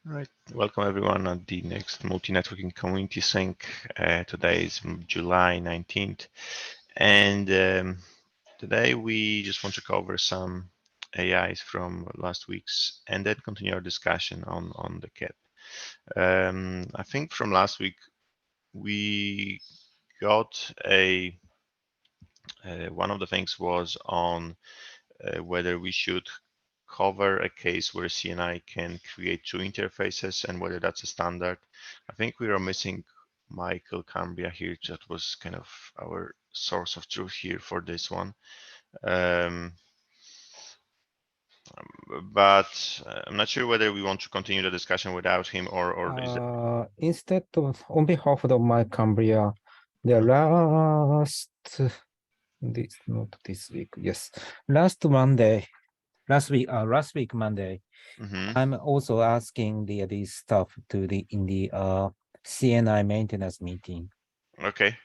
Right. Welcome everyone at the next multi-networking community sync. Today is July 19th. And today we just want to cover some AIs from last week's and then continue our discussion on the KEP. I think from last week we got one of the things was on whether we should cover a case where CNI can create two interfaces and whether that's a standard. I think we are missing Michael Cambria here. That was kind of our source of truth here for this one. Um, but I'm not sure whether we want to continue the discussion without him or is it? Instead of, on behalf of my Cambria, the Mhm. not this week, yes, last week Monday, Mhm. I'm also asking the stuff to in the CNI maintenance meeting. Okay.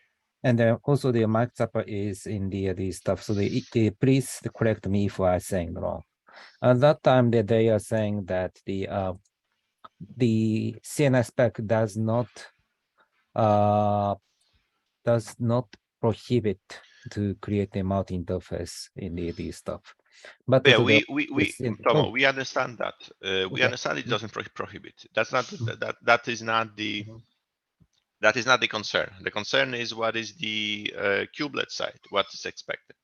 And then also the Mike Zappa is in the stuff. So they please correct me if I'm saying wrong. At that time that they are saying that the CNI spec uh does not prohibit to create a multi interface in the stuff. But Yeah, to the we oh, Tomo, we understand that. We okay. understand it doesn't prohibit. That's not Mhm. that is not the concern. The concern is what is the kubelet side, what is expected.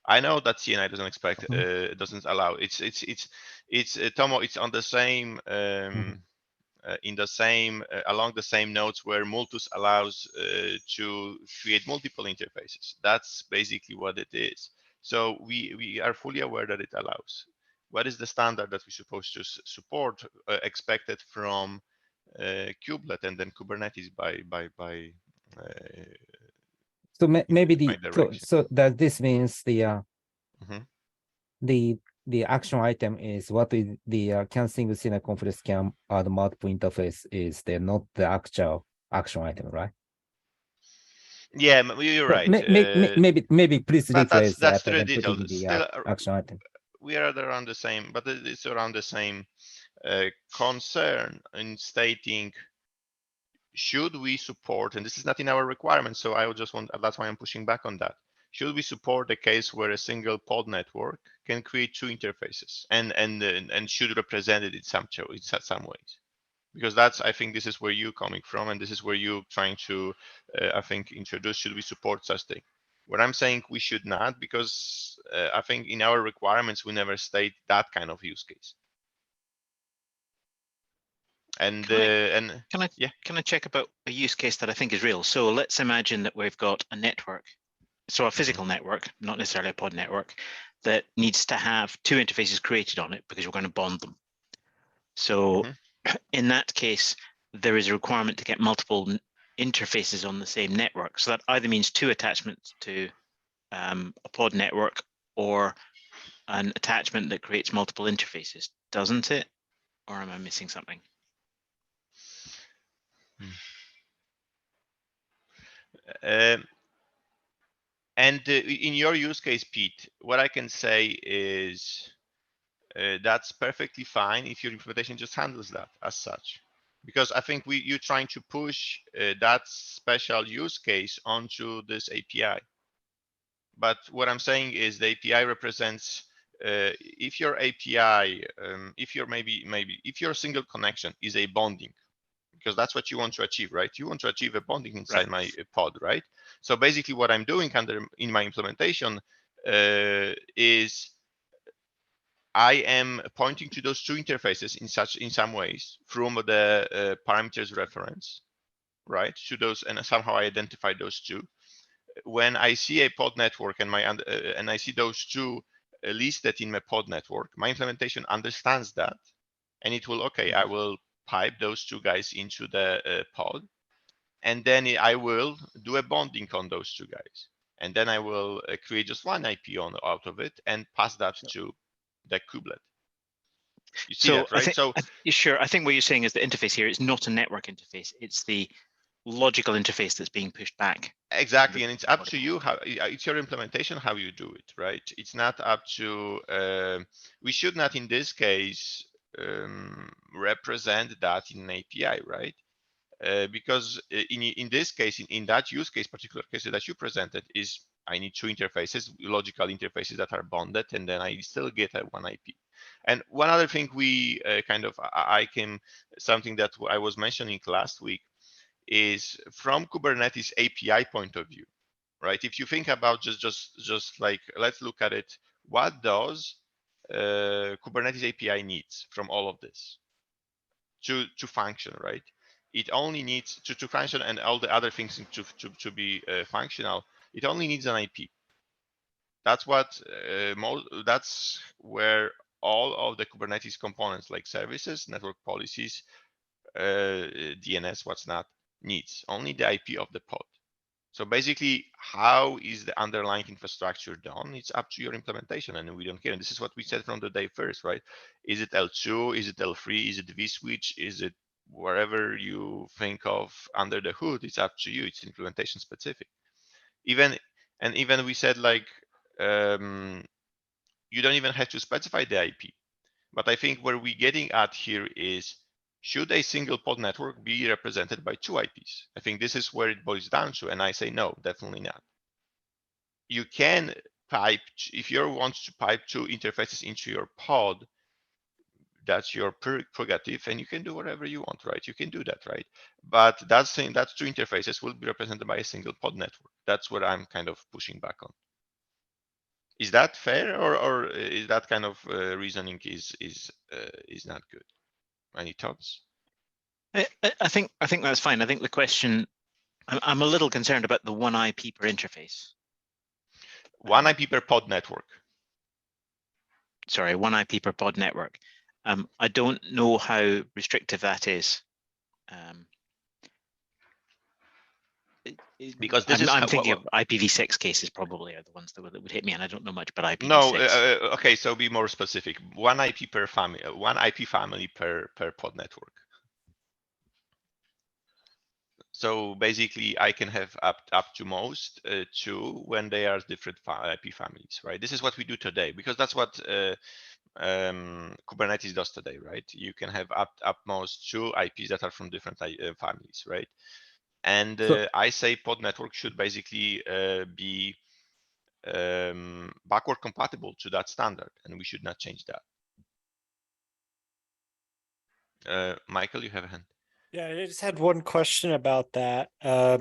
I know that CNI doesn't expect, Mhm. doesn't allow. It's Tomo. It's on the same, Mhm. in the same, along the same nodes where Multus allows to create multiple interfaces. That's basically what it is. So we are fully aware that it allows. What is the standard that we're supposed to support, expected from kubelet and then Kubernetes by So in maybe my so direction. that this means Mhm. the the action item is what is the can single CNI conference can add multiple interface is they're not the actual action item, right? Yeah, you're So right. maybe please But rephrase that's that and the then put it details. in the Still, action item. we are around the same, but it's around the same concern in stating should we support, and this is not in our requirements, so I would just want, that's why I'm pushing back on that. Should we support a case where a single pod network can create two interfaces and should represent it in some ways? Because that's, I think this is where you're coming from, and this is where you're trying to, I think, introduce, should we support such thing? What I'm saying we should not, because I think in our requirements we never state that kind of use case. And Can I and can I yeah, can I check about a use case that I think is real? So let's imagine that we've got a network, so a physical network, not necessarily a pod network, that needs to have two interfaces created on it because we're going to bond them. So mhm. in that case, there is a requirement to get multiple interfaces on the same network. So that either means two attachments to a pod network or an attachment that creates multiple interfaces, doesn't it? Or am I missing something? Um, and in your use case, Pete, what I can say is that's perfectly fine if your implementation just handles that as such. Because I think you're trying to push that special use case onto this API. But what I'm saying is the API represents, if your API, if your if your single connection is a bonding, because that's what you want to achieve, right? You want to achieve a bonding inside Right. my pod, right? So basically what I'm doing in my implementation is I am pointing to those two interfaces in some ways from the parameters reference, right? To those, and somehow I identify those two. When I see a pod network and I see those two listed in my pod network, my implementation understands that, and it will, okay, I will pipe those two guys into the pod, and then I will do a bonding on those two guys, and then I will create just one IP out of it and pass that to the kubelet. You see So that, right? So sure. I think what you're saying is the interface here is not a network interface. It's the logical interface that's being pushed back. exactly, and it's up to you how it's your implementation, how you do it, right? It's not up to we should not in this case represent that in an API, right? Because in this case, in that use case, particular case that you presented, is I need two interfaces, logical interfaces that are bonded, and then I still get a one IP. And one other thing we something that I was mentioning last week is from Kubernetes API point of view, right? If you think about just like, let's look at it, what does Kubernetes API needs from all of this to function, right? It only needs to function, and all the other things to be functional. It only needs an IP. That's what that's where all of the Kubernetes components, like services, network policies, DNS, what's not, needs only the IP of the pod. So basically, how is the underlying infrastructure done? It's up to your implementation, and we don't care. And this is what we said from the day first, right? Is it L2? Is it L3? Is it vSwitch? Is it wherever you think of under the hood? It's up to you. It's implementation specific. Even we said, like, you don't even have to specify the IP. But I think where we're getting at here is, should a single pod network be represented by two IPs? I think this is where it boils down to, and I say no, definitely not. You can pipe, if you want to pipe two interfaces into your pod, that's your prerogative, and you can do whatever you want, right? You can do that, right? But that's two interfaces will be represented by a single pod network. That's what I'm kind of pushing back on. Is that fair, or is that kind of reasoning is not good? Any thoughts? I think that's fine. I think the question, I'm a little concerned about the one IP per interface. One IP per pod network. Sorry, one IP per pod network. I don't know how restrictive that is. Because this I'm thinking of IPv6 cases probably are the ones that would hit me, and I don't know much about IPv6. No, okay, so be more specific. One IP per family, one IP family per pod network. So basically, I can have up to most two when they are different IP families, right? This is what we do today, because that's what Kubernetes does today, right? You can have up most two IPs that are from different families, right? And I say pod network should basically be backward compatible to that standard, and we should not change that. Michael, you have a hand. Yeah, I just had one question about that. Yeah,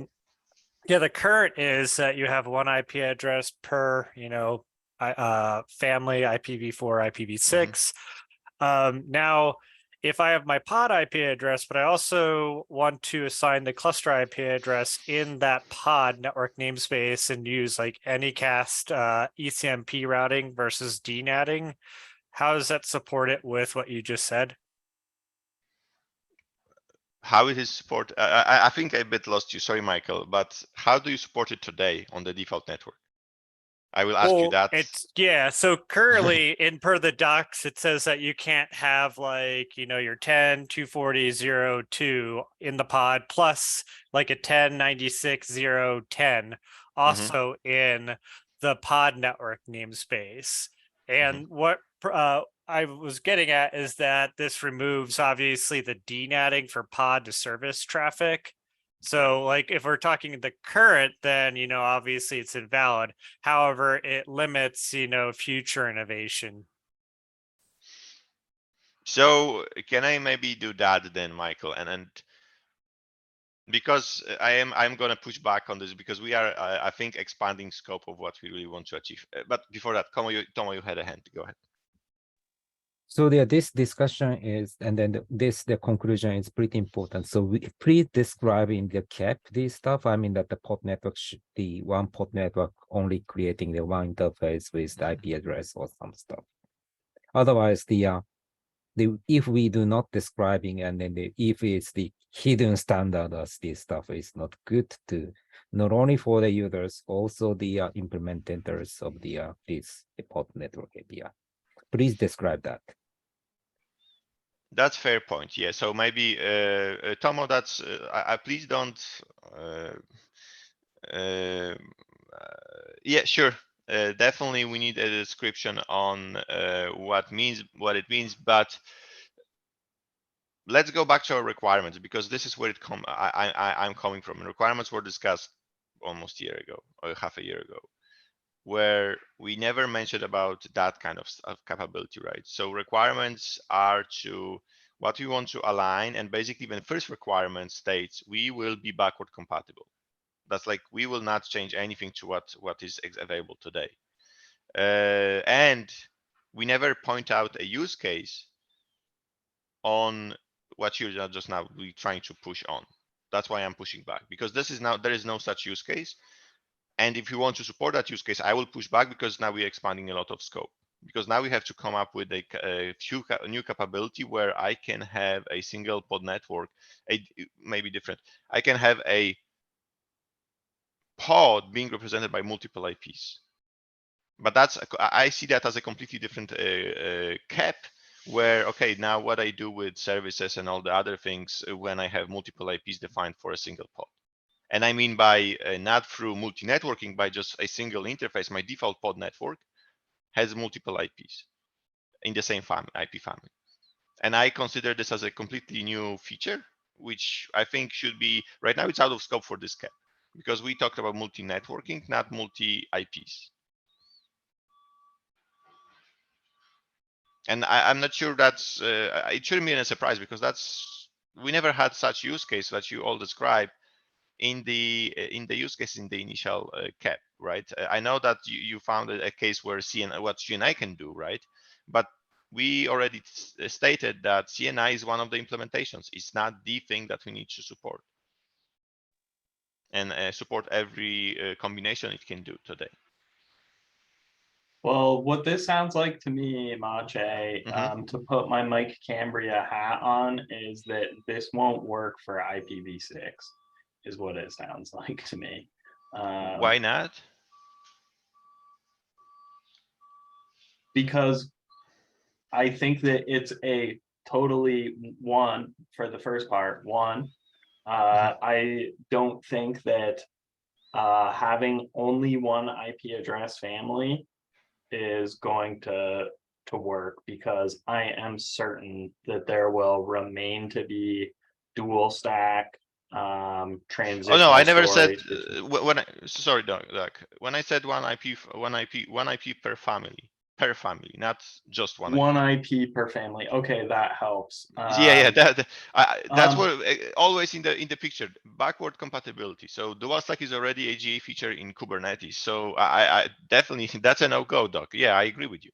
the current is that you have one IP address per, family, IPv4, IPv6. Now, if I have my pod IP address, but I also want to assign the cluster IP address in that pod network namespace and use like Anycast ECMP routing versus DNATing, how does that support it with what you just said? How it is support? I think I a bit lost you. Sorry, Michael. But how do you support it today on the default network? I will ask you that. So currently in per the docs, it says that you can't have like, your 10, 240, 0, 2 in the pod plus like a 10, 96, 0, 10 also in the pod network namespace. And what I was getting at is that this removes obviously the DNATing for pod to service traffic. So like if we're talking the current, then, obviously it's invalid. However, it limits, future innovation. So can I maybe do that then, Michael? And because I'm going to push back on this, because we are, I think, expanding scope of what we really want to achieve. But before that, Tomo, you had a hand. Go ahead. So this discussion is, and then the conclusion is pretty important. So we pre-describe in the CAP this stuff. I mean that the pod network the one pod network only creating the one interface with the IP address or some stuff. Otherwise, if we do not describing, and then if it's the hidden standard as this stuff is not good to not only for the users, also the implementers of the pod network API. Please describe that. That's fair point. Yeah. So maybe Tomo, that's please don't. Yeah, sure. Definitely, we need a description on what it means. But let's go back to our requirements, because this is where I'm coming from. Requirements were discussed almost a year ago or half a year ago, where we never mentioned about that kind of capability, right? So requirements are to what we want to align, and basically when first requirement states we will be backward compatible. That's like we will not change anything to what is available today. And we never point out a use case on what you're just now trying to push on. That's why I'm pushing back, because this is now, there is no such use case. And if you want to support that use case, I will push back, because now we're expanding a lot of scope. Because now we have to come up with a new capability where I can have a single pod network, maybe different. I can have a pod being represented by multiple IPs. But I see that as a completely different cap, where, okay, now what I do with services and all the other things when I have multiple IPs defined for a single pod. And I mean by not through multi-networking, by just a single interface. My default pod network has multiple IPs in the same IP family. And I consider this as a completely new feature, which I think should be, right now it's out of scope for this cap, because we talked about multi-networking, not multi-IPs. And I'm not sure that's, it shouldn't be a surprise, because we never had such use case that you all describe in the use case in the initial cap, right? I know that you found a case where what CNI can do, right? But we already stated that CNI is one of the implementations. It's not the thing that we need to support, and support every combination it can do today. Well, what this sounds like to me, Maciej, to put my Mike Cambria hat on, is that this won't work for IPv6, is what it sounds like to me. Why not? Because I think that it's a totally one for the first part. I don't think that having only one IP address family is going to work, because I am certain that there will remain to be dual stack transition. Oh no, I never said sorry, Doc. When I said one IP per family, not just one IP per family. Okay, that helps. Yeah, that's what always in the picture, backward compatibility. So dual stack is already a GA feature in Kubernetes. So I definitely, that's a no-go, Doc. Yeah, I agree with you.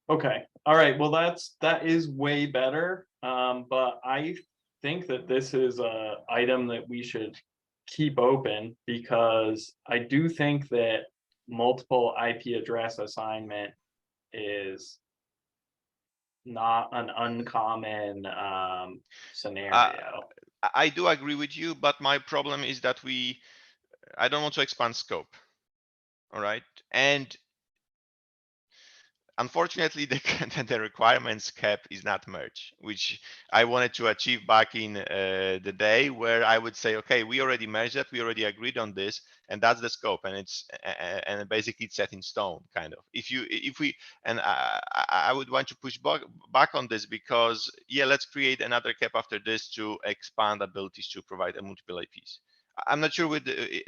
Okay, all right. Well, that is way better. But I think that this is a item that we should keep open, because I do think that multiple IP address assignment is not an uncommon scenario. I do agree with you, but my problem is that I don't want to expand scope. All right, and unfortunately, the requirements cap is not merged, which I wanted to achieve back in the day, where I would say, okay, we already merged it, we already agreed on this, and that's the scope, and and basically it's set in stone, kind of. I would want to push back on this, because yeah, let's create another cap after this to expand abilities to provide multiple IPs. I'm not sure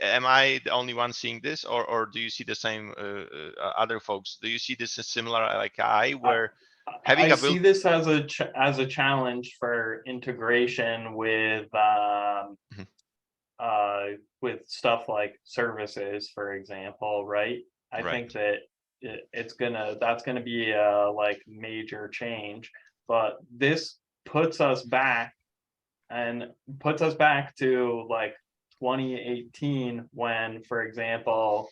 am I the only one seeing this, or do you see the same other folks? Do you see this as similar like where having I see this as a challenge for integration with with stuff like services, for example, right? I think that that's gonna be a like major change, but this puts us back to like 2018, when, for example,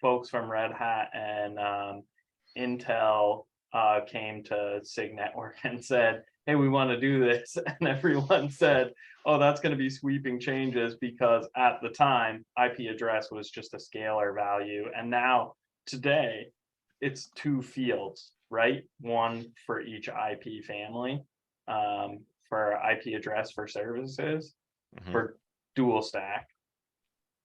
folks from Red Hat and Intel came to SIG Network and said, hey, we want to do this. And everyone said, oh, that's going to be sweeping changes, because at the time, IP address was just a scalar value. And now, today, it's 2 fields, right? One for each IP family, for IP address for services, for dual stack.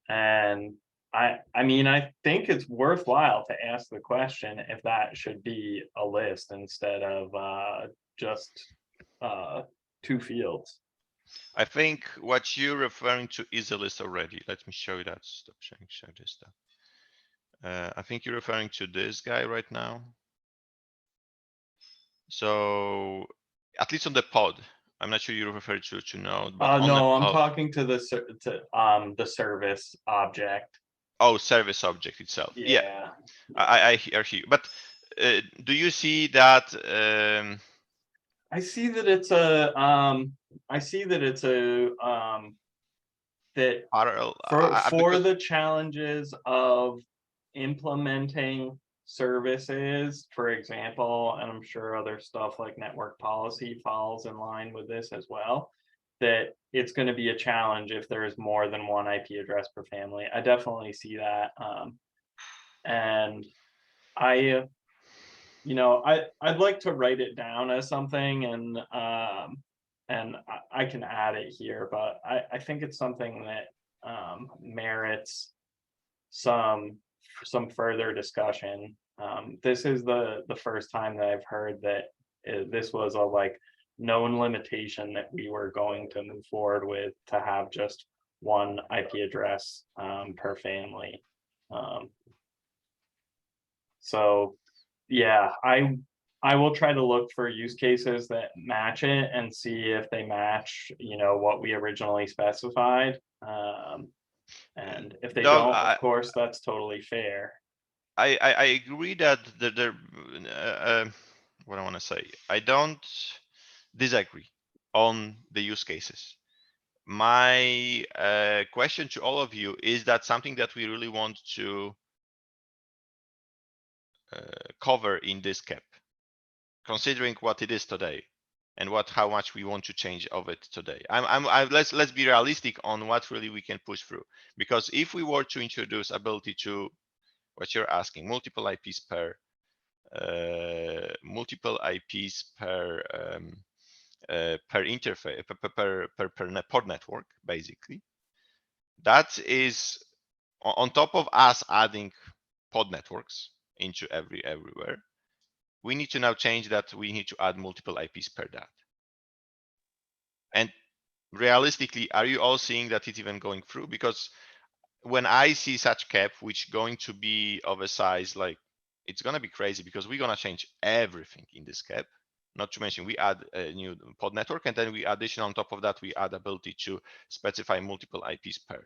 And I mean, I think it's worthwhile to ask the question if that should be a list instead of just 2 fields. I think what you're referring to is a list already. Let me show you that. Stop sharing, show this stuff. I think you're referring to this guy right now. So at least on the pod, I'm not sure you refer to Node, but on No, the I'm pod, talking to the service object. oh, service object itself. Yeah, Yeah. I hear you. But do you see that? I see that it's a that RL, for the challenges of implementing services, for example, and I'm sure other stuff like network policy falls in line with this as well, that it's going to be a challenge if there's more than one IP address per family. I definitely see that. And I'd like to write it down as something, and I can add it here, but I think it's something that merits some further discussion. This is the first time that I've heard that this was a like known limitation that we were going to move forward with, to have just one IP address per family. So yeah, I will try to look for use cases that match it and see if they match, what we originally specified. And if they No, don't, of course, that's totally fair. I agree that what I want to say, I don't disagree on the use cases. My question to all of you, is that something that we really want to cover in this cap, considering what it is today and how much we want to change of it today? Let's be realistic on what really we can push through, because if we were to introduce ability to what you're asking, multiple IPs per interface, per pod network, basically, that is on top of us adding pod networks into everywhere. We need to now change that. We need to add multiple IPs per that. And realistically, are you all seeing that it's even going through? Because when I see such cap, which going to be of a size like, it's going to be crazy, because we're going to change everything in this cap. Not to mention, we add a new pod network, and then we addition on top of that, we add ability to specify multiple IPs per.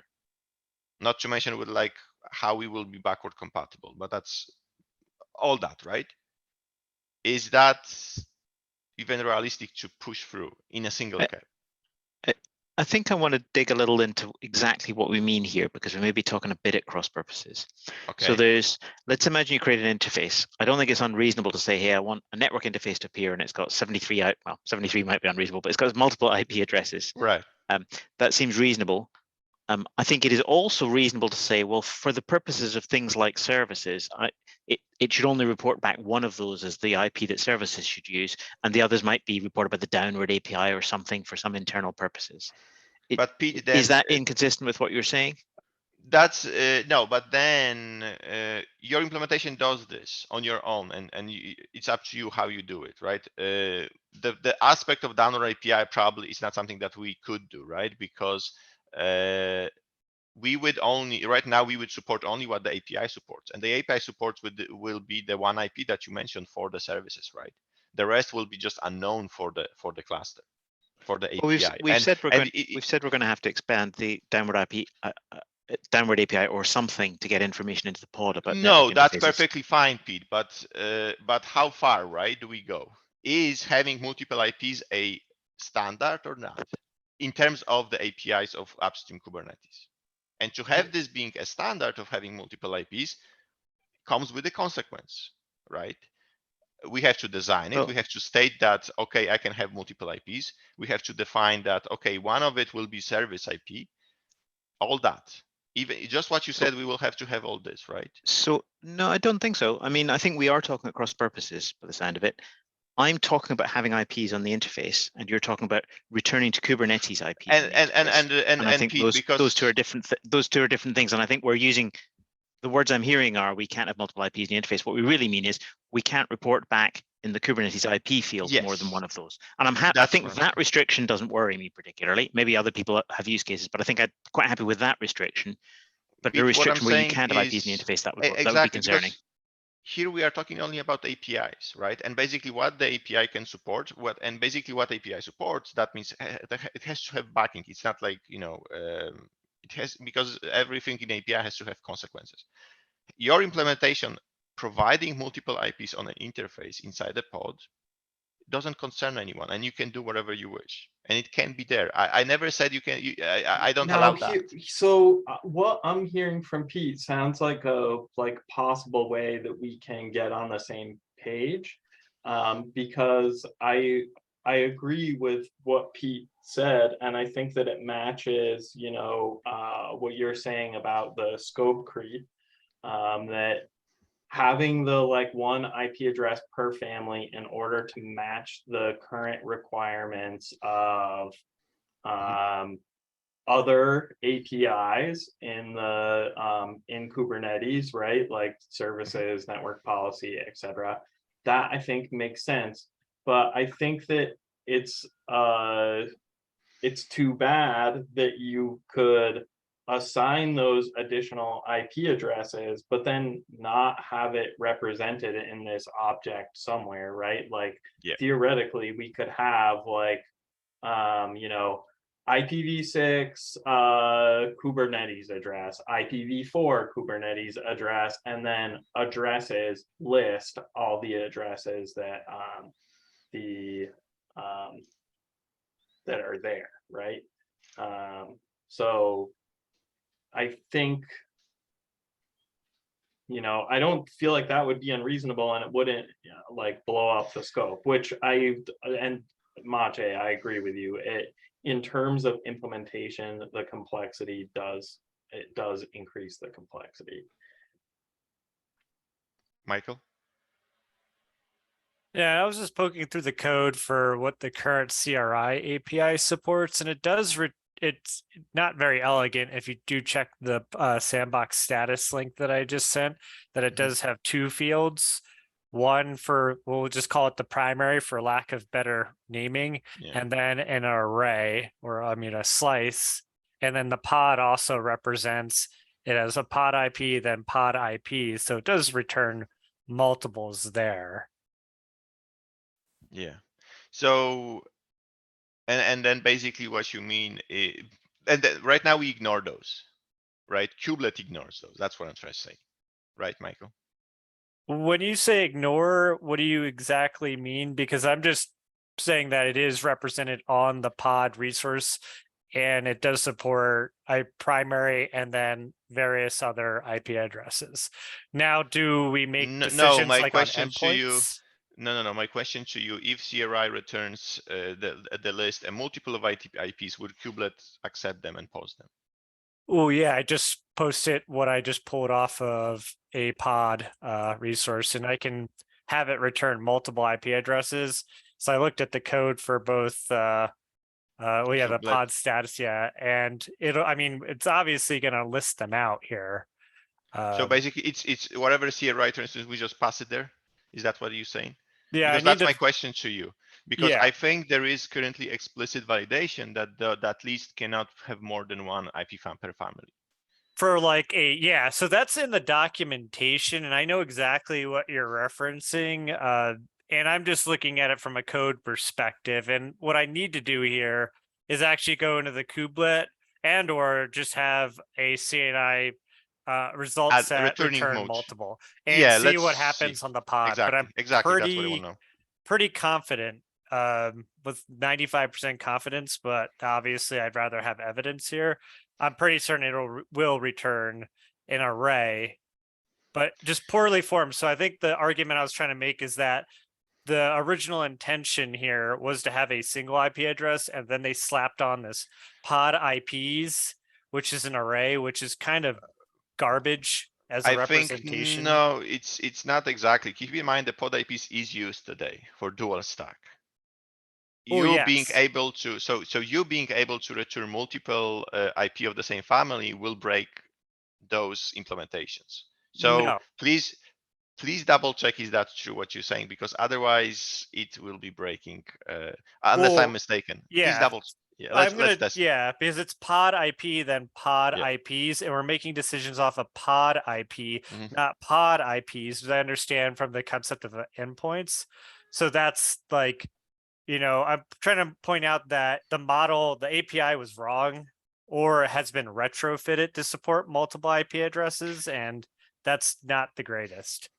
Not to mention with like how we will be backward compatible, but that's all that, right? Is that even realistic to push through in a single cap? I think I want to dig a little into exactly what we mean here, because we may be talking a bit at cross purposes. Okay. So let's imagine you create an interface. I don't think it's unreasonable to say, hey, I want a network interface to appear, and it's got 73 out. Well, 73 might be unreasonable, but it's got multiple IP addresses. Right. That seems reasonable. I think it is also reasonable to say, well, for the purposes of things like services, it should only report back one of those as the IP that services should use, and the others might be reported by the downward API or something for some internal purposes. But Pete, is that inconsistent with what you're saying? That's no, but then your implementation does this on your own, and it's up to you how you do it, right? The aspect of downward API probably is not something that we could do, right? Because we would only, right now we would support only what the API supports, and the API supports will be the one IP that you mentioned for the services, right? The rest will be just unknown for the cluster, for the API. Well, we've said we're going to have to expand the downward IP. Downward API or something to get information into the pod about. No, that's perfectly fine, Pete. But how far, right, do we go? Is having multiple IPs a standard or not in terms of the APIs of upstream Kubernetes? And to have this being a standard of having multiple IPs comes with a consequence, right? We have to design it. We have to state that, okay, I can have multiple IPs. We have to define that, okay, one of it will be service IP, all that. Even just what you said, we will have to have all this, right? So no, I don't think so. I mean, I think we are talking across purposes by the sound of it. I'm talking about having IPs on the interface, and you're talking about returning to Kubernetes IPs. And I think Pete, because those two are different things. And I think we're using the words I'm hearing are we can't have multiple IPs in the interface. What we really mean is we can't report back in the Kubernetes IP field more than Yes. one of those. And I That's think what I'm that restriction doesn't worry me particularly. Maybe other people have use cases, but I think I'm quite happy with that restriction. But the What I'm restriction where you saying can't have IPs in the is interface, that would be exactly concerning. because here we are talking only about APIs, right? And basically what the API can support, what API supports, that means it has to have backing. It's not like, you know, it has, because everything in API has to have consequences. Your implementation providing multiple IPs on an interface inside the pod doesn't concern anyone, and you can do whatever you wish, and it can be there. I never said you can. I don't allow that. So what I'm hearing from Pete sounds like a possible way that we can get on the same page, because I agree with what Pete said, and I think that it matches, you know, what you're saying about the scope creep, that having the one IP address per family in order to match the current requirements of other APIs in the in Kubernetes, right? Like services, network policy, etc. That I think makes sense. But I think that it's too bad that you could assign those additional IP addresses, but then not have it represented in this object somewhere, right? Like Yeah. theoretically, we could have you know, IPv6 Kubernetes address, IPv4 Kubernetes address, and then addresses list all the addresses that that are there, right? So I think, you know, I don't feel like that would be unreasonable, and it wouldn't blow up the scope, which and Mache, I agree with you. In terms of implementation, the complexity does increase the complexity. Michael? Yeah, I was just poking through the code for what the current CRI API supports, and it does. It's not very elegant if you do check the sandbox status link that I just sent, that it does have two fields. One for, we'll just call it the primary for lack of better naming, and then an array, or I mean a slice, and then the pod also represents it as a pod IP, then pod IP, so it does return multiples there. Yeah. So, and then basically what you mean is, and then right now we ignore those, right? Kubelet ignores those. That's what I'm trying to say, right, Michael? When you say ignore, what do you exactly mean? Because I'm just saying that it is represented on the pod resource, and it does support a primary and then various other IP addresses. Now, do we make decisions my like question on endpoints? to you, no. My question to you: if CRI returns the list and multiple of IPs, would Kubelet accept them and post them? Oh yeah, I just posted what I just pulled off of a pod resource, and I can have it return multiple IP addresses. So I looked at the code for both the pod status, and I mean, it's obviously going to list them out here. So basically, it's whatever CRI returns, we just pass it there. Is that what you're saying? Yeah, because that's my question to you. Because Yeah. I think there is currently explicit validation that that list cannot have more than one IP per family. For so that's in the documentation, and I know exactly what you're referencing. And I'm just looking at it from a code perspective. And what I need to do here is actually go into the kubelet or just have a CNI result set return mode. multiple and see what let's happens see. on the pod. Exactly. But I'm Exactly. That's what I want to know. pretty confident with 95% confidence, but obviously I'd rather have evidence here. I'm pretty certain it will return an array, but just poorly formed. So I think the argument I was trying to make is that the original intention here was to have a single IP address, and then they slapped on this pod IPs, which is an array, which is kind of garbage as a representation. No, it's not exactly. Keep in mind the pod IPs is used today for dual stack. Being able to you being able to return multiple IP of the same family will break those implementations. So No. please double check is that true what you're saying, because otherwise it will be breaking, unless Well, I'm mistaken. Please yeah. double. Yeah, let's I'm gonna, test. yeah, because it's pod IP, then pod Yeah. IPs, and we're making decisions off of pod IP, Mhm. not pod IPs, as I understand from the concept of the endpoints. So that's like, you know, I'm trying to point out that the model, the API was wrong, or has been retrofitted to support multiple IP addresses, and that's not the greatest.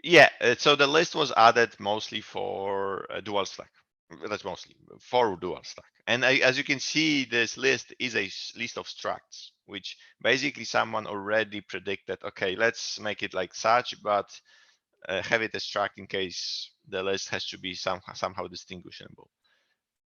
Yeah, so the list was added mostly for dual stack. That's mostly for dual stack. And as you can see, this list is a list of structs, which basically someone already predicted, okay, let's make it like such, but have it as struct in case the list has to be somehow distinguishable.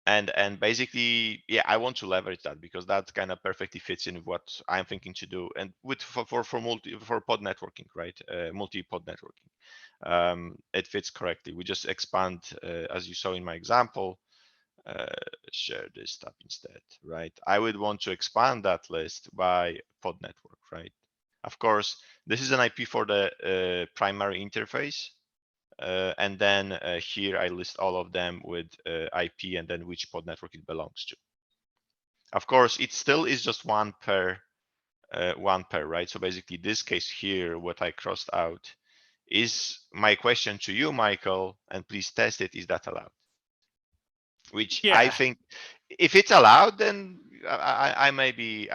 And basically, yeah, I want to leverage that because that kind of perfectly fits in what I'm thinking to do, and with for pod networking, right? Multi-pod networking, it fits correctly. We just expand, as you saw in my example. Share this tab instead, right? I would want to expand that list by pod network, right? Of course, this is an IP for the primary interface. And then here I list all of them with IP and then which pod network it belongs to. Of course, it still is just one pair, right? So basically this case here, what I crossed out is my question to you, Michael, and please test it, is that allowed? Which I Yeah. think if it's allowed, then I may be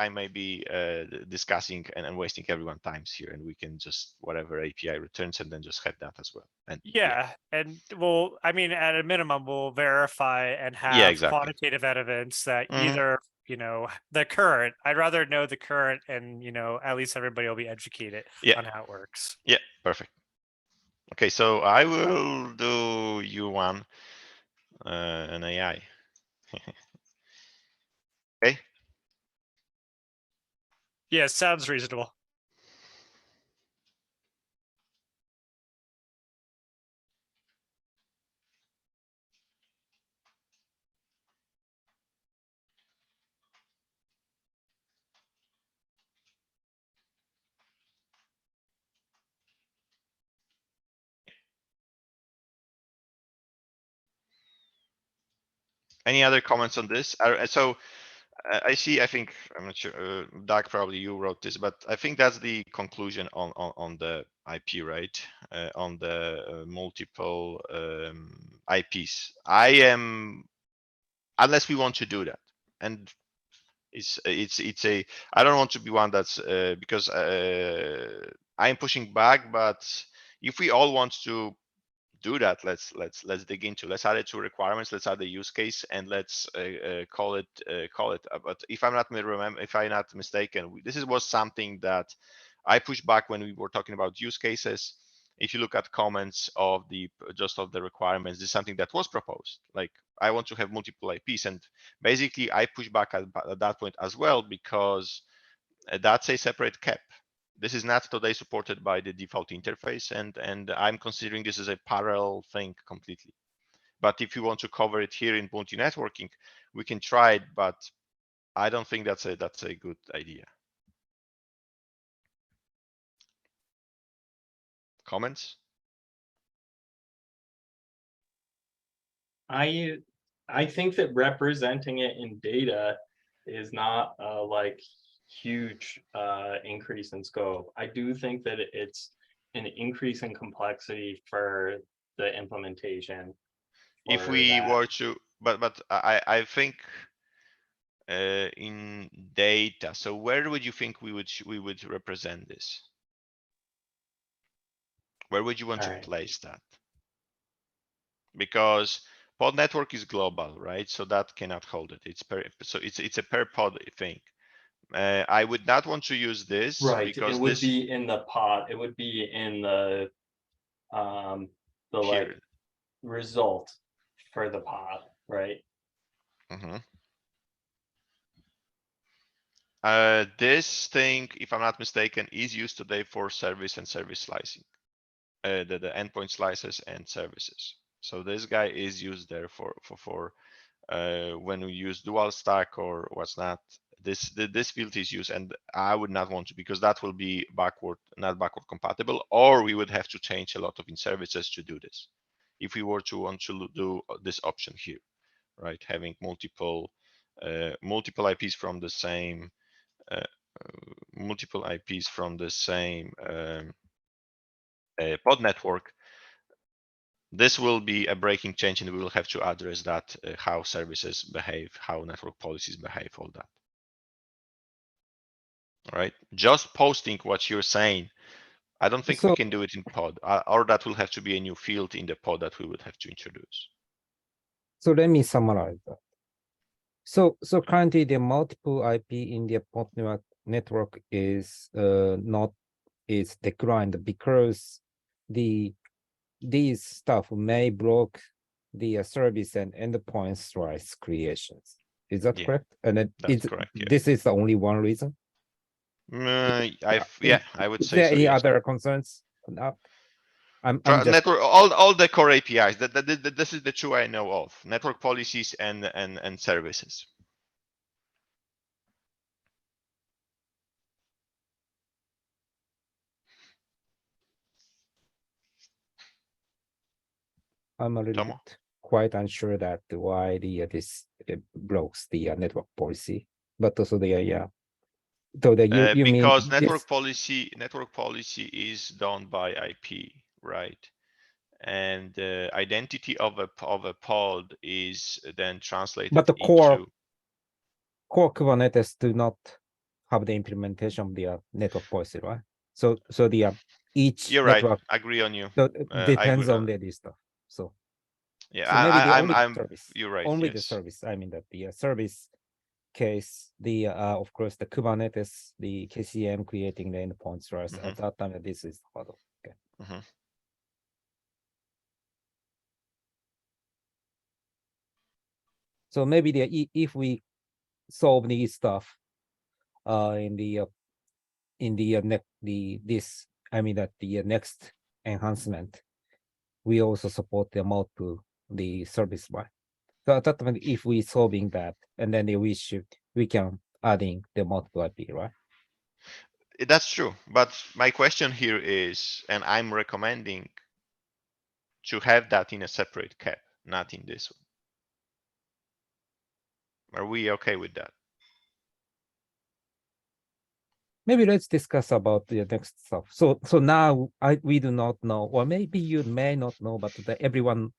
discussing and wasting everyone's times here, and we can just whatever API returns and then just have that as well. And Yeah, and well, I mean, at a minimum, we'll verify and Yeah, have exactly. quantitative evidence that Mhm. either, you know, the current, I'd rather know the current, and, you know, at least everybody will be educated Yeah. on how it works. Yeah, perfect. Okay, so I will do you one, an AI. Okay. Yeah, sounds reasonable. Any other comments on this? So I see, I think, I'm not sure, Doug, probably you wrote this, but I think that's the conclusion on the IP, right? On the multiple IPs. Unless we want to do that. And it's a, I don't want to be one that's, because I'm pushing back, but if we all want to do that, let's dig into, let's add it to requirements, let's add the use case, and let's call it. But if I'm not mistaken, this was something that I pushed back when we were talking about use cases. If you look at comments of the requirements, this is something that was proposed. Like, I want to have multiple IPs, and basically I push back at that point as well, because that's a separate cap. This is not today supported by the default interface, and I'm considering this as a parallel thing completely. But if you want to cover it here in multi-networking, we can try it, but I don't think that's a good idea. Comments? I think that representing it in data is not like huge increase in scope. I do think that it's an increase in complexity for the implementation. If for we that. were to, but I think in data, so where would you think we would represent this? Where would you want to Alright. place that? Because pod network is global, right? So that cannot hold it. It's a per pod thing. I would not want to use this, Right, because it would this be in the pod, it would be in the like here. result for the pod, right? Mhm. This thing, if I'm not mistaken, is used today for service and service slicing, the endpoint slices and services. So this guy is used there for when we use dual stack or what's not. this field is used, and I would not want to, because that will be not backward compatible, or we would have to change a lot of in services to do this. If we were to want to do this option here, right, having multiple IPs from the same pod network, this will be a breaking change, and we will have to address that, how services behave, how network policies behave, all that. All right, just posting what you're saying, I don't think we can do it in pod, or that will have to be a new field in the pod that we would have to introduce. So let me summarize that. So currently the multiple IP in the pod network is declined because these stuff may block the service and endpoints rights creations. Is that correct? And that's correct. Yeah. This is the only one reason. I would say Is there so. any Yes. other concerns? No. I'm just... Network, all the core APIs. This is the two I know of: network policies and services. I'm a little bit quite unsure that why this blocks the network policy, but also the So that you because mean network policy is done by IP, right? And the identity of a pod is then translated. But the core Kubernetes do not have the implementation of the network policy, right? So the each you're network, right. I agree on you. So depends on this stuff. So yeah, so maybe I'm service. You're right. Only yes. the service. I mean that the service case, the of course the Kubernetes, the KCM creating the endpoints, right? At that time, this is model. Okay. So maybe if we solve these stuff in the next enhancement, we also support the multiple service one. So at that time, if we solving that, and then we can adding the multiple IP, right? That's true, but my question here is, and I'm recommending to have that in a separate cap, not in this one. Are we okay with that? Maybe let's discuss about the next stuff. So now we do not know, or maybe you may not know, but everyone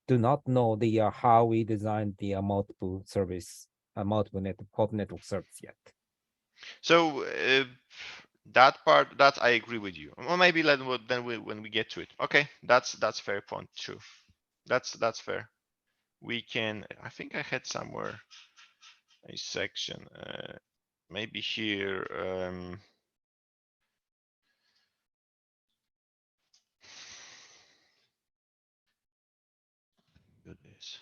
do not know the how we designed the multiple service, multiple network service yet. So that part, that I agree with you. Well, maybe when we get to it. Okay, that's fair point too. That's fair. We can. I think I had somewhere a section. Maybe here. Goodness.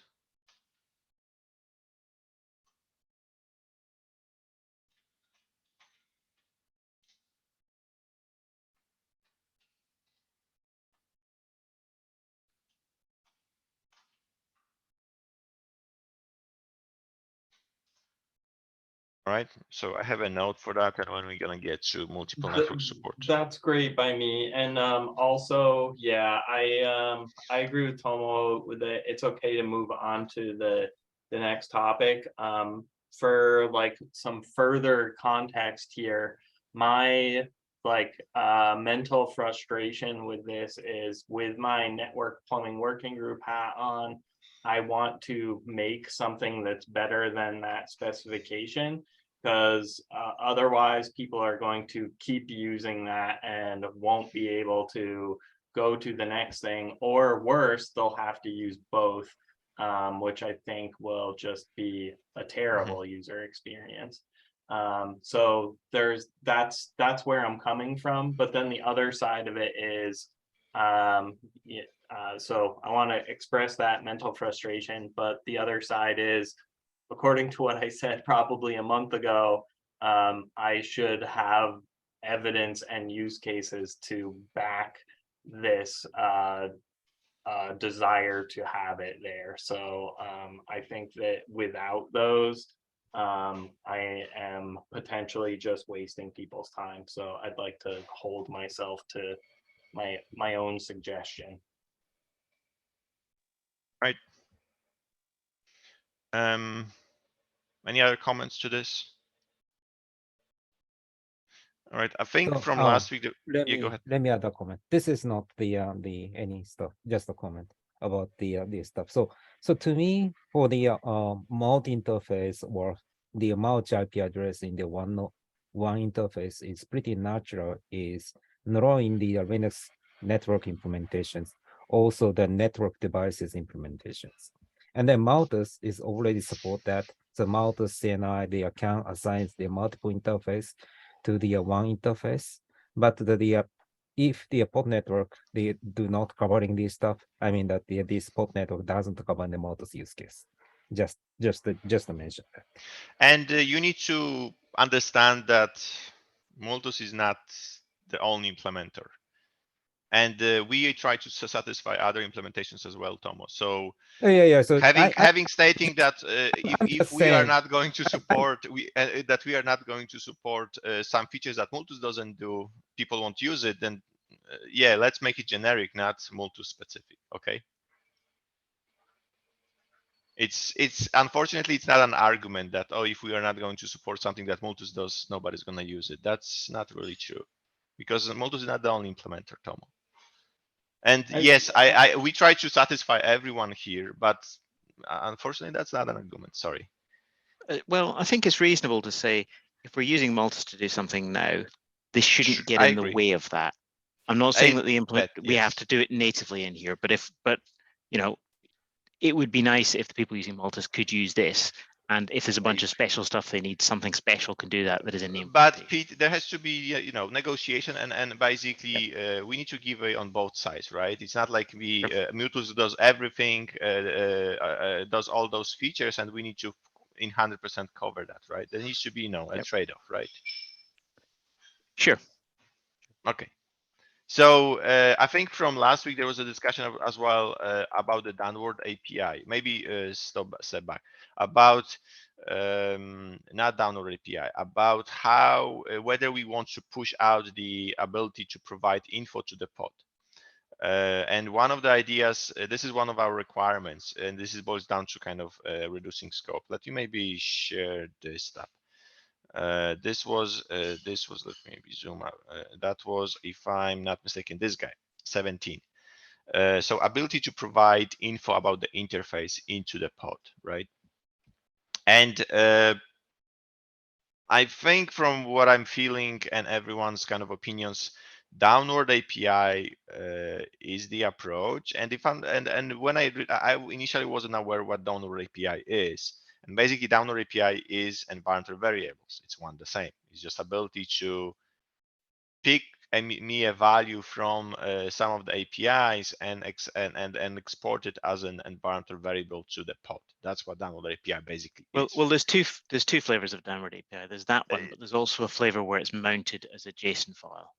Right, so I have a note for that, and when we're gonna get to multiple network support. That's great by me. And also, yeah, I agree with Tomo with that. It's okay to move on to the next topic. For like some further context here, my mental frustration with this is, with my network plumbing working group hat on, I want to make something that's better than that specification, because otherwise people are going to keep using that and won't be able to go to the next thing, or worse, they'll have to use both, which I think will just be a terrible user experience. So that's where I'm coming from. But then the other side of it is, so I want to express that mental frustration, but the other side is, according to what I said probably a month ago, I should have evidence and use cases to back this desire to have it there. So I think that without those, I am potentially just wasting people's time. So I'd like to hold myself to my own suggestion. Any other comments to this? All right, I think So, from last week, Let yeah, go me ahead. let me add a comment. This is not the any stuff, just a comment about the stuff. So to me, for the multi interface or the multi IP address in the one interface is pretty natural. Is not only in the Linux network implementations, also the network devices implementations, and then Maltus is already support that. So Maltus CNI, the account assigns the multiple interface to the one interface, but if the port network they do not covering this stuff, I mean that this port network doesn't cover the Maltus use case. Just to mention that. And you need to understand that Multus is not the only implementer. And we try to satisfy other implementations as well, Thomas. So yeah. So having stating that if just we are saying. not going to support that we are not going to support some features that Multus doesn't do, people won't use it, then yeah, let's make it generic, not Multus specific. Okay. It's unfortunately it's not an argument that, oh, if we are not going to support something that Multus does, nobody's going to use it. That's not really true, because Multus is not the only implementer, Tomo. And yes, we try to satisfy everyone here, but unfortunately that's not an argument. Sorry. Well, I think it's reasonable to say if we're using Multus to do something now, this shouldn't get I in the agree. way of that. I'm not saying that we have yes. to do it natively in here, but you know, it would be nice if the people using Multus could use this. And if there's a bunch of special stuff they need, something special can do that is in the But Pete, there has to be, you know, negotiation, and basically we need to give away on both sides, right? It's not like we Multus does everything, does all those features, and we need to in 100% cover that, right? There needs to be, you know, a trade-off, right? Sure. Okay. So I think from last week there was a discussion as well about the downward API. Maybe step back about not downward API, about how whether we want to push out the ability to provide info to the pod. And one of the ideas, this is one of our requirements, and this is boils down to kind of reducing scope. Let me maybe share this stuff. This was let me maybe zoom out. That was, if I'm not mistaken, this guy, 17. So ability to provide info about the interface into the pod, right? And I think from what I'm feeling and everyone's kind of opinions, downward API is the approach. And if I'm and when I initially wasn't aware what downward API is. And basically downward API is environmental variables. It's one the same. It's just ability to pick me a value from some of the APIs and export it as an environmental variable to the pod. That's what downward API basically is. Well, there's two flavors of downward API. There's that one, but there's also a flavor where it's mounted as a JSON file.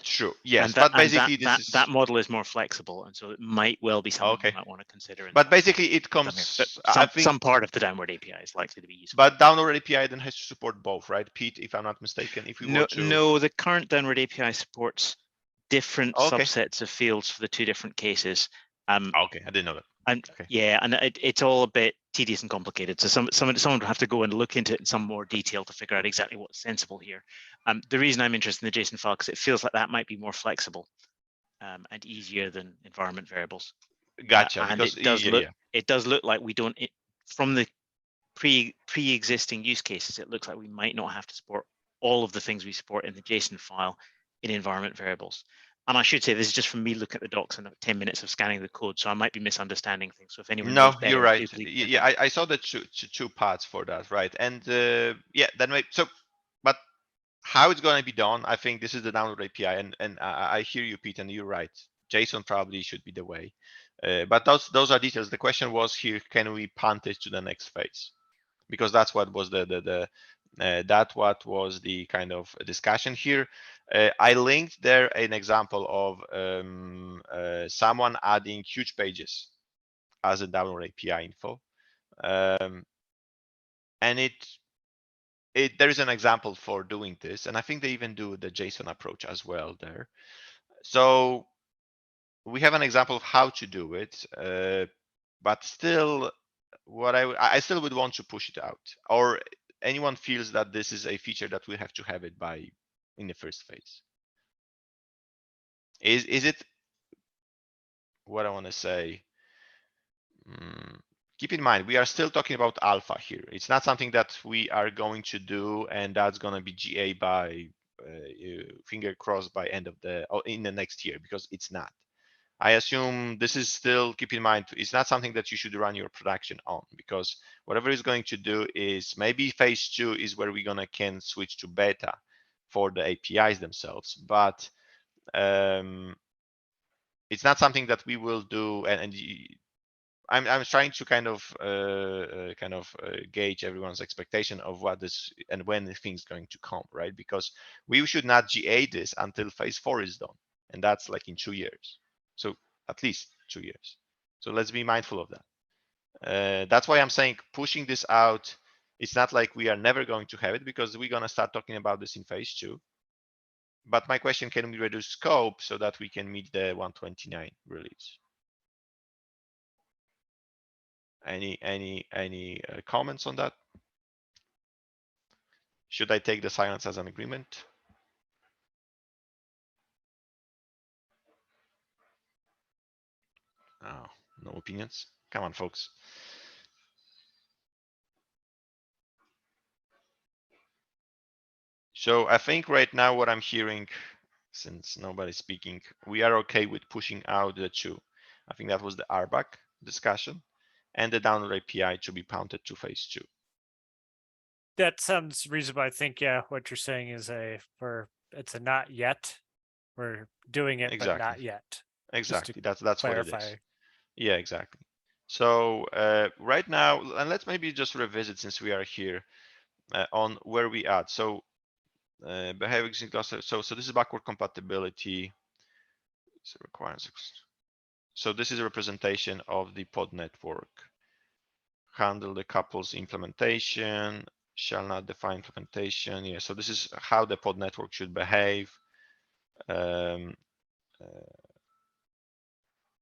True. Yes, and but basically that model is more flexible, and so it might well be something you might want to consider. But basically, it comes. I think some part of the downward API is likely to be useful. But downward API then has to support both, right, Pete? If I'm not mistaken, if we want to. No, the current downward API supports different subsets of fields for the two different cases. Okay, I didn't know that. Yeah, and it's all a bit tedious and complicated. So someone would have to go and look into it in some more detail to figure out exactly what's sensible here. The reason I'm interested in the JSON file because it feels like that might be more flexible and easier than environment variables. Gotcha. And it does look like we don't from the pre-existing use cases. It looks like we might not have to support all of the things we support in the JSON file in environment variables. And I should say this is just from me looking at the docs and 10 minutes of scanning the code, so I might be misunderstanding things. So if anyone no, you're right. Yeah, I saw the two parts for that, right? And yeah, then but how it's going to be done? I think this is the download API, and I hear you, Pete, and you're right. JSON probably should be the way, but those are details. The question was here: can we punt it to the next phase? Because that's what was the kind of discussion here. I linked there an example of someone adding huge pages as a download API info. and there is an example for doing this, and I think they even do the JSON approach as well there. So we have an example of how to do it, but still, what I still would want to push it out, or anyone feels that this is a feature that we have to have it by in the first phase. Is it what I want to say? Keep in mind, we are still talking about alpha here. It's not something that we are going to do, and that's going to be GA by finger crossed by end of in the next year, because it's not. I assume this is still, keep in mind, it's not something that you should run your production on, because whatever it's going to do is maybe phase 2 is where we're gonna can switch to beta for the APIs themselves, but it's not something that we will do. And I'm trying to kind of gauge everyone's expectation of what this and when the thing's going to come, right? Because we should not GA this until phase 4 is done, and that's like in 2 years. So at least 2 years. So let's be mindful of that. That's why I'm saying pushing this out, it's not like we are never going to have it, because we're going to start talking about this in phase 2. But my question, can we reduce scope so that we can meet the 129 release? Any comments on that? Should I take the silence as an agreement? Oh, no opinions. Come on, folks. So I think right now what I'm hearing, since nobody's speaking, we are okay with pushing out the 2. I think that was the RBAC discussion, and the download API to be pointed to phase 2. That sounds reasonable. I think, yeah, what you're saying is it's a not yet. We're doing it, but not Exactly. yet. Exactly. That's what it Clarify. is. Yeah, exactly. So right now, and let's maybe just revisit, since we are here, on where we at. So behavior cluster. So this is backward compatibility. So requires. So this is a representation of the pod network. Handle the couples implementation, shall not define implementation. Yeah, so this is how the pod network should behave.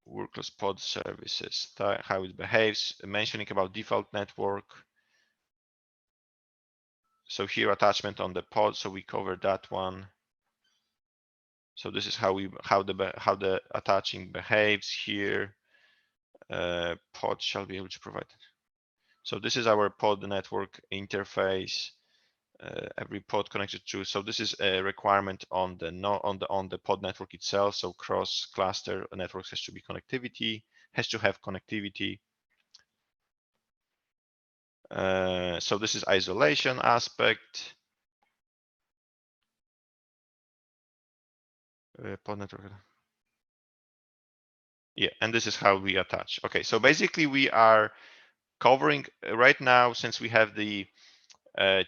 Workless pod services, how it behaves, mentioning about default network. So here attachment on the pod, so we covered that one. So this is how the attaching behaves here. Pod shall be able to provide. So this is our pod network interface. Every pod connected to. So this is a requirement on the pod network itself. So cross cluster networks has to have connectivity. So this is isolation aspect. Pod network. Yeah, and this is how we attach. Okay, so basically we are covering right now, since we have the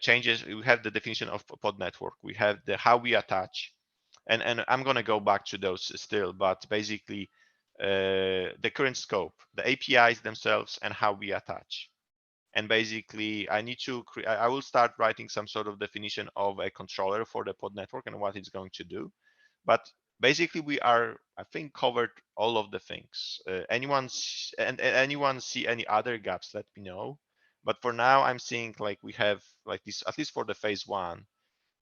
changes, we have the definition of pod network, we have the how we attach, and I'm going to go back to those still, but basically the current scope, the APIs themselves, and how we attach. And basically I will start writing some sort of definition of a controller for the pod network and what it's going to do. But basically we are, I think, covered all of the things. Anyone see any other gaps, let me know. But for now, I'm seeing like we have like this, at least for the phase 1,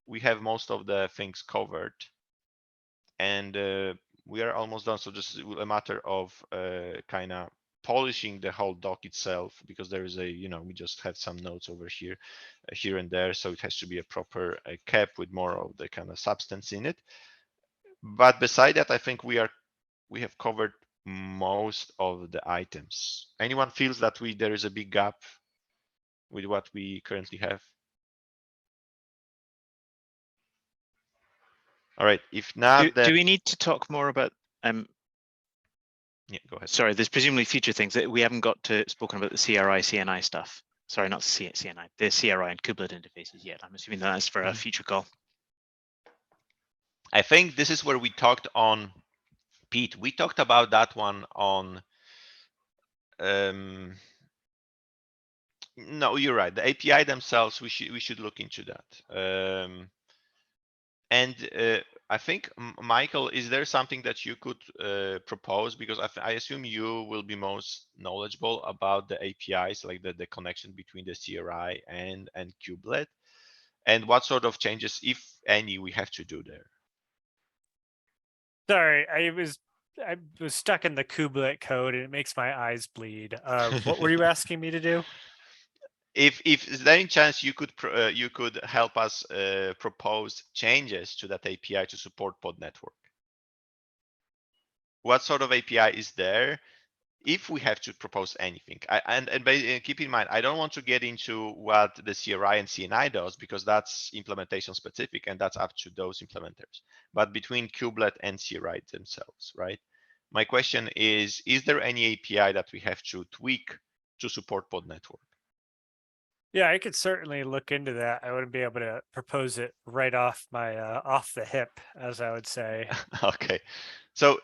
we have most of the things covered, and we are almost done. So just a matter of kind of polishing the whole doc itself, because there is we just have some notes over here and there, so it has to be a proper cap with more of the kind of substance in it. But beside that, I think we have covered most of the items. Anyone feels that there is a big gap with what we currently have? All right, if not, then Do we need to talk more about yeah, go ahead. sorry, there's presumably future things that we haven't got to spoken about, the CRI, CNI stuff. Sorry, not CNI, the CRI and kubelet interfaces yet. I'm assuming that's for a future call. I think this is where we talked on, Pete, we talked about that one on No, you're right. The API themselves, we should look into that. I think, Michael, is there something that you could propose? Because I assume you will be most knowledgeable about the APIs, like the connection between the CRI and Kubelet, and what sort of changes, if any, we have to do there. Sorry, I was stuck in the kubelet code and it makes my eyes bleed. What were you asking me to do? If is there any chance you could help us propose changes to that API to support pod network? What sort of API is there? If we have to propose anything, and keep in mind, I don't want to get into what the CRI and CNI does, because that's implementation specific and that's up to those implementers. But between Kubelet and CRI themselves, right? My question is there any API that we have to tweak to support pod network? Yeah, I could certainly look into that. I wouldn't be able to propose it right off my off the hip, as I would say. Okay, so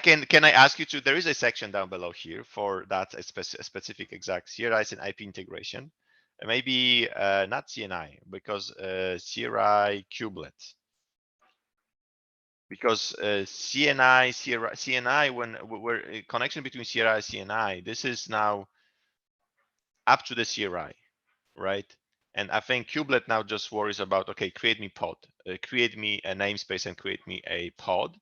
can I ask you to, there is a section down below here for that specific exact CRIs and IP integration, maybe not CNI, because CRI kubelet, because CNI, when we're connection between CRI and CNI, this is now up to the CRI, right? And I think kubelet now just worries about, okay, create me pod, create me a namespace and create me a pod.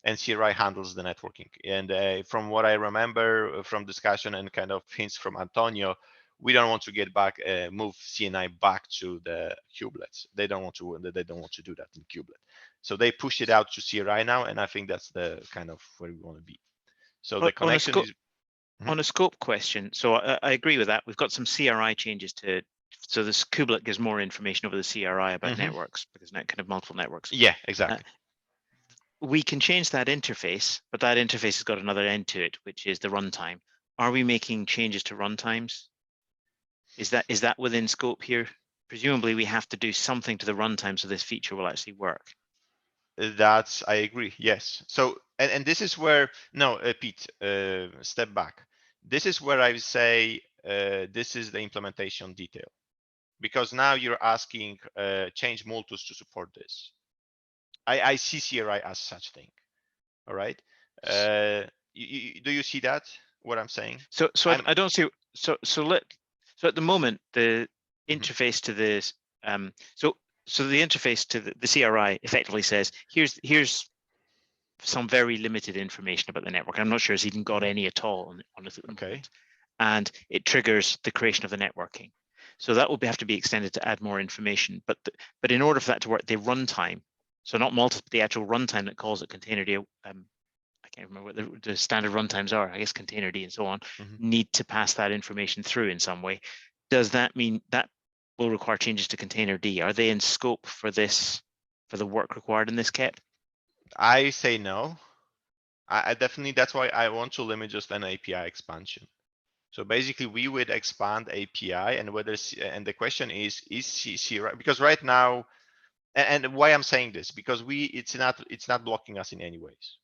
And CRI handles the networking. And from what I remember from discussion and kind of hints from Antonio, we don't want to get back, move CNI back to the kubelets. They don't want to do that in kubelet. So they push it out to CRI now, and I think that's the kind of where we want to be. So the connection is on a scope question. So I agree with that. We've got some CRI changes to. So this kubelet gives more information over the CRI about networks, because now kind of multiple networks. Yeah, exactly. We can change that interface, but that interface has got another end to it, which is the runtime. Are we making changes to runtimes? Is that within scope here? Presumably we have to do something to the runtime so this feature will actually work. I agree, yes. So, and this is where, no, Pete, step back. This is where I say, this is the implementation detail, because now you're asking change Multus to support this. I see CRI as such thing. All right. Do you see that, what I'm saying? So I don't see. So at the moment the interface to this. So the interface to the CRI effectively says, here's some very limited information about the network. I'm not sure it's even got any at all on it. Okay. And it triggers the creation of the networking. So that will have to be extended to add more information. But in order for that to work, the runtime, so not Multus, but the actual runtime that calls it containerd, I can't remember what the standard runtimes are, I guess containerd and so on, need to pass that information through in some way. Does that mean that will require changes to containerd? Are they in scope for this, for the work required in this KEP? I say no. I definitely, that's why I want to limit just an API expansion. So basically we would expand API, and and the question is CRI, because right now, and why I'm saying this, because it's not blocking us in any ways.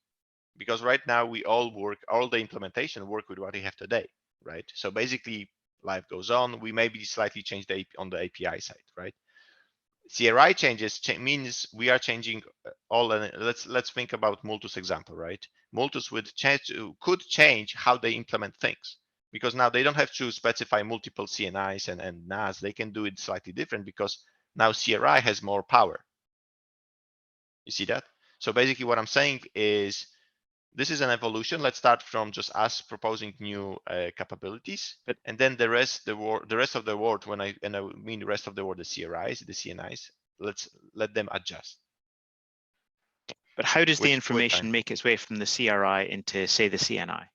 Because right now all the implementation work with what we have today, right? So basically life goes on. We maybe slightly change on the API side, right? CRI changes means we are changing all. Let's think about Multus example, right? Multus could change how they implement things, because now they don't have to specify multiple CNIs and NAS. They can do it slightly different because now CRI has more power. You see that? So basically what I'm saying is, this is an evolution. Let's start from just us proposing new capabilities, and then the rest of the world, when I mean the rest of the world, the CRIs, the CNIs, let's let them adjust. But how does the information make its way from the CRI into, say, the CNI?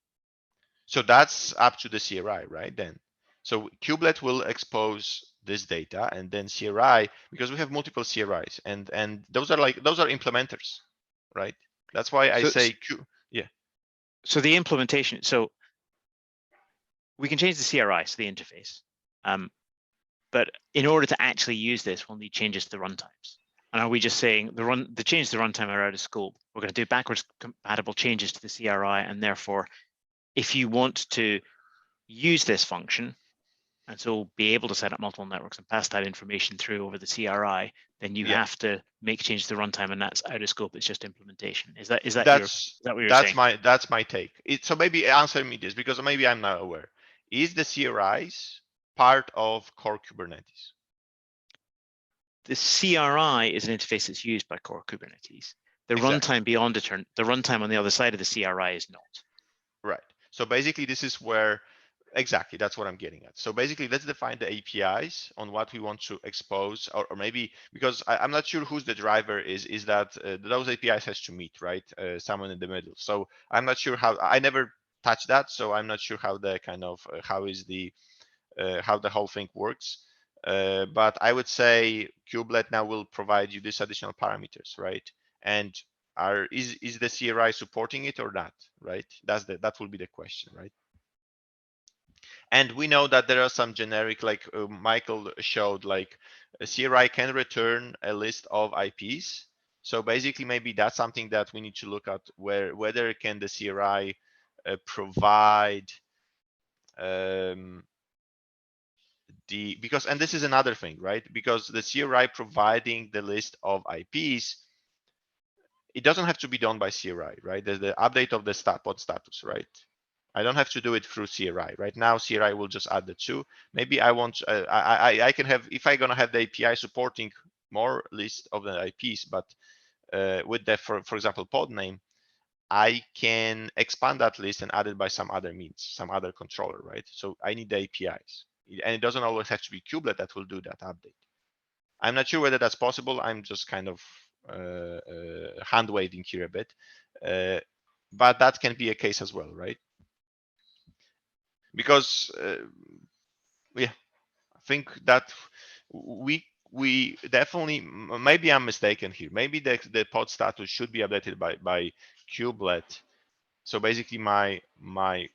So that's up to the CRI, right? Then, so kubelet will expose this data, and then CRI, because we have multiple CRIs, and those are implementers, right? That's why I say yeah. So the implementation, so we can change the CRI, so the interface. But in order to actually use this, we'll need changes to the runtimes. And are we just saying the change to the runtime are out of scope? We're going to do backwards compatible changes to the CRI, and therefore, if you want to use this function, and so be able to set up multiple networks and pass that information through over the CRI, then you Yeah. have to make change to the runtime, and that's out of scope. It's just implementation. Is that what you're That's saying? that's my take. So maybe answer me this, because maybe I'm not aware. Is the CRIs part of core Kubernetes? The CRI is an interface that's used by core Kubernetes. The Exactly. runtime beyond it, the runtime on the other side of the CRI is not. Right. So basically, this is where exactly that's what I'm getting at. So basically, let's define the APIs on what we want to expose, or maybe because I'm not sure who's the driver is that those APIs has to meet, right? Someone in the middle. So I'm not sure how. I never touched that, so I'm not sure how the kind of how the whole thing works. But I would say Kubelet now will provide you these additional parameters, right? And is the CRI supporting it or not, right? That will be the question, right? And we know that there are some generic, like Michael showed, like a CRI can return a list of IPs. So basically, maybe that's something that we need to look at, whether can the CRI provide because, and this is another thing, right? Because the CRI providing the list of IPs, it doesn't have to be done by CRI, right? There's the update of the pod status, right? I don't have to do it through CRI. Right now, CRI will just add the two. Maybe I want, I can have, if I'm gonna have the API supporting more list of the IPs, but with the, for example, pod name, I can expand that list and add it by some other means, some other controller, right? So I need the APIs. And it doesn't always have to be Kubelet that will do that update. I'm not sure whether that's possible. I'm just kind of hand waving here a bit, but that can be a case as well, right? Because yeah, I think that we definitely, maybe I'm mistaken here. Maybe the pod status should be updated by Kubelet. So basically, my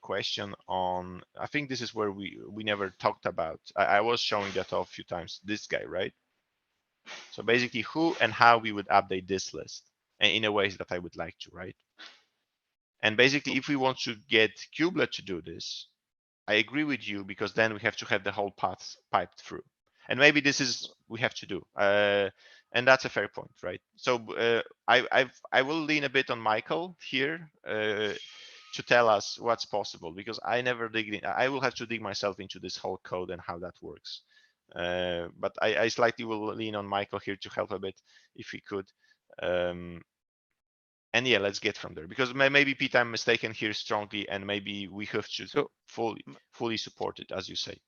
question on, I think this is where we never talked about. I was showing that off a few times. This guy, right? So basically, who and how we would update this list, and in a ways that I would like to, right? And basically, if we want to get Kubelet to do this, I agree with you, because then we have to have the whole path piped through. And maybe this is we have to do, and that's a fair point, right? So I will lean a bit on Michael here to tell us what's possible, because I never dig in. I will have to dig myself into this whole code and how that works. But I slightly will lean on Michael here to help a bit if he could. And yeah, let's get from there, because maybe Pete, I'm mistaken here strongly, and maybe we have to fully support it, as you say.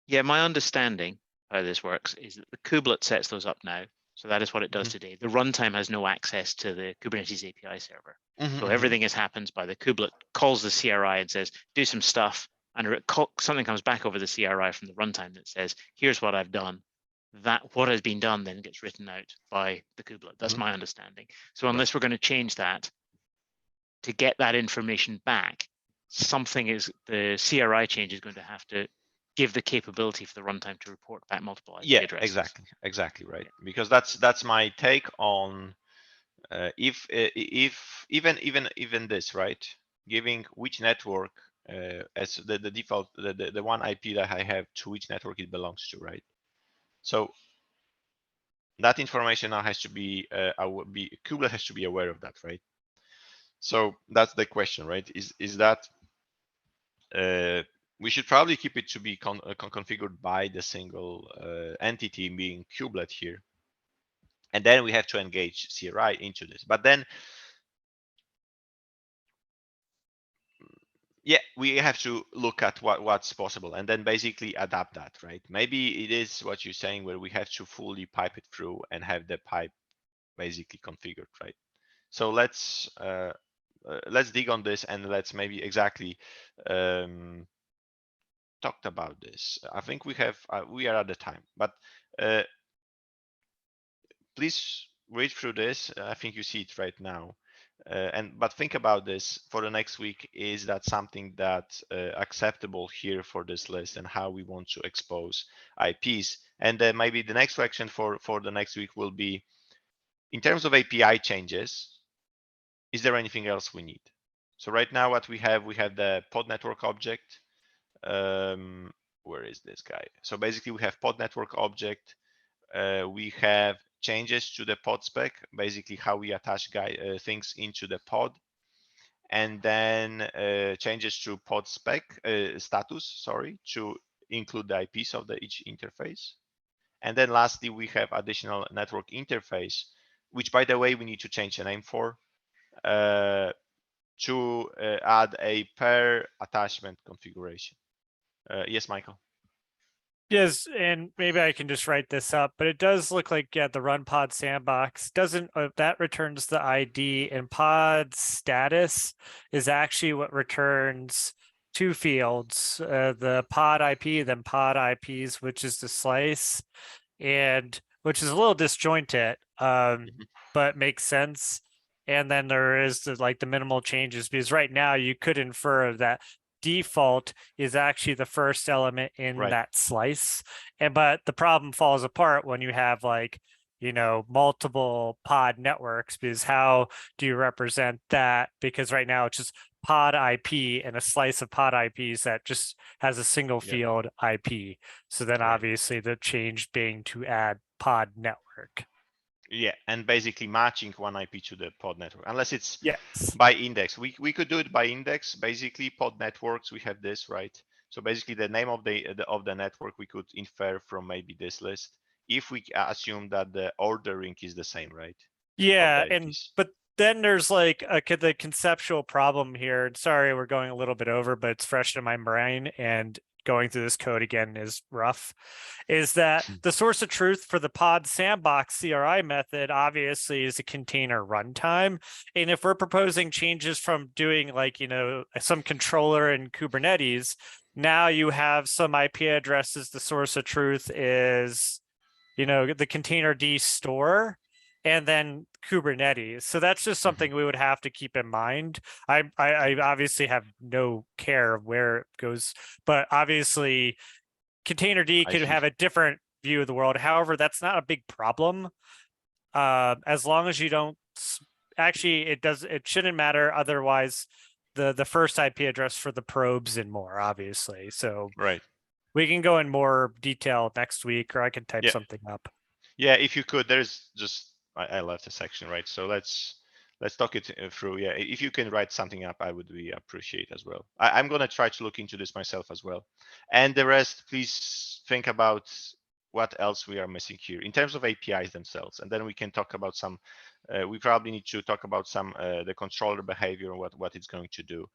Yeah, my understanding how this works is that the kubelet sets those up now. So that is what it does today. The runtime has no access to the Kubernetes API server. So everything happens by the kubelet calls the CRI and says, do some stuff. And something comes back over the CRI from the runtime that says, here's what I've done. That what has been done then gets written out by the kubelet. That's my understanding. So unless we're going to change that to get that information back, the CRI change is going to have to give the capability for the runtime to report back multiple IP addresses. Exactly right. Yeah. Because that's my take on if even this, right, giving which network as the default, the one IP that I have, to which network it belongs to, right? So that information now has to be Kubelet has to be aware of that, right? So that's the question, right? Is that we should probably keep it to be configured by the single entity, being Kubelet here, and then we have to engage CRI into this. But then, yeah, we have to look at what's possible, and then basically adapt that, right? Maybe it is what you're saying, where we have to fully pipe it through and have the pipe basically configured, right? So let's dig on this, and let's maybe exactly talked about this. I think we are at the time, but please read through this. I think you see it right now. But think about this for the next week. Is that something that's acceptable here for this list, and how we want to expose IPs? And then maybe the next question for the next week will be, in terms of API changes, is there anything else we need? So right now, what we have the pod network object. where is this guy? So basically we have pod network object. We have changes to the pod spec, basically how we attach things into the pod. And then changes to pod spec status, sorry, to include the IPs of each interface. And then lastly, we have additional network interface, which by the way, we need to change the name for, to add a pair attachment configuration. Yes, Michael. Yes, and maybe I can just write this up, but it does look like, yeah, the run pod sandbox doesn't, that returns the ID, and pod status is actually what returns two fields, the pod IP, then pod IPs, which is the slice, and which is a little disjointed, but makes sense. And then there is the minimal changes, because right now you could infer that default is actually the first element in Right. that slice. And but the problem falls apart when you have multiple pod networks, because how do you represent that? Because right now it's just pod IP and a slice of pod IPs that just has a single Yeah. field IP. So then Right. obviously the change being to add pod network. Yeah, and basically matching one IP to the pod network, unless it's Yes. by index. We could do it by index. Basically, pod networks, we have this, right? So basically, the name of the network we could infer from maybe this list, if we assume that the ordering is the same, right? Yeah, the and IPs. but then there's the conceptual problem here. and Sorry, we're going a little bit over, but it's fresh in my brain, and going through this code again is rough. Is that the source of truth for the pod sandbox CRI method obviously is a container runtime. And if we're proposing changes from doing some controller in Kubernetes, now you have some IP addresses. The source of truth is, the container D store, and then Kubernetes. So that's just something we would have to keep in mind. I obviously have no care of where it goes, but obviously container D I could see. have a different view of the world. However, that's not a big problem. As long as you don't actually, it shouldn't matter. Otherwise, the first IP address for the probes and more, obviously. So Right. we can go in more detail next week, or I can type Yeah. something up. Yeah, if you could, there's just I left a section, right? So let's talk it through. Yeah, if you can write something up, I would really appreciate as well. I'm gonna try to look into this myself as well. And the rest, please think about what else we are missing here in terms of APIs themselves, and then we can talk about some. We probably need to talk about some the controller behavior and what it's going to do.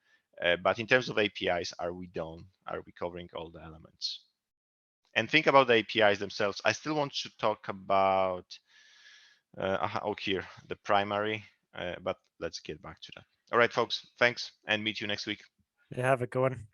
But in terms of APIs, are we done? Are we covering all the elements? And think about the APIs themselves. I still want to talk about here, the primary, but let's get back to that. All right, folks, thanks, and meet you next week. Yeah, have a good one.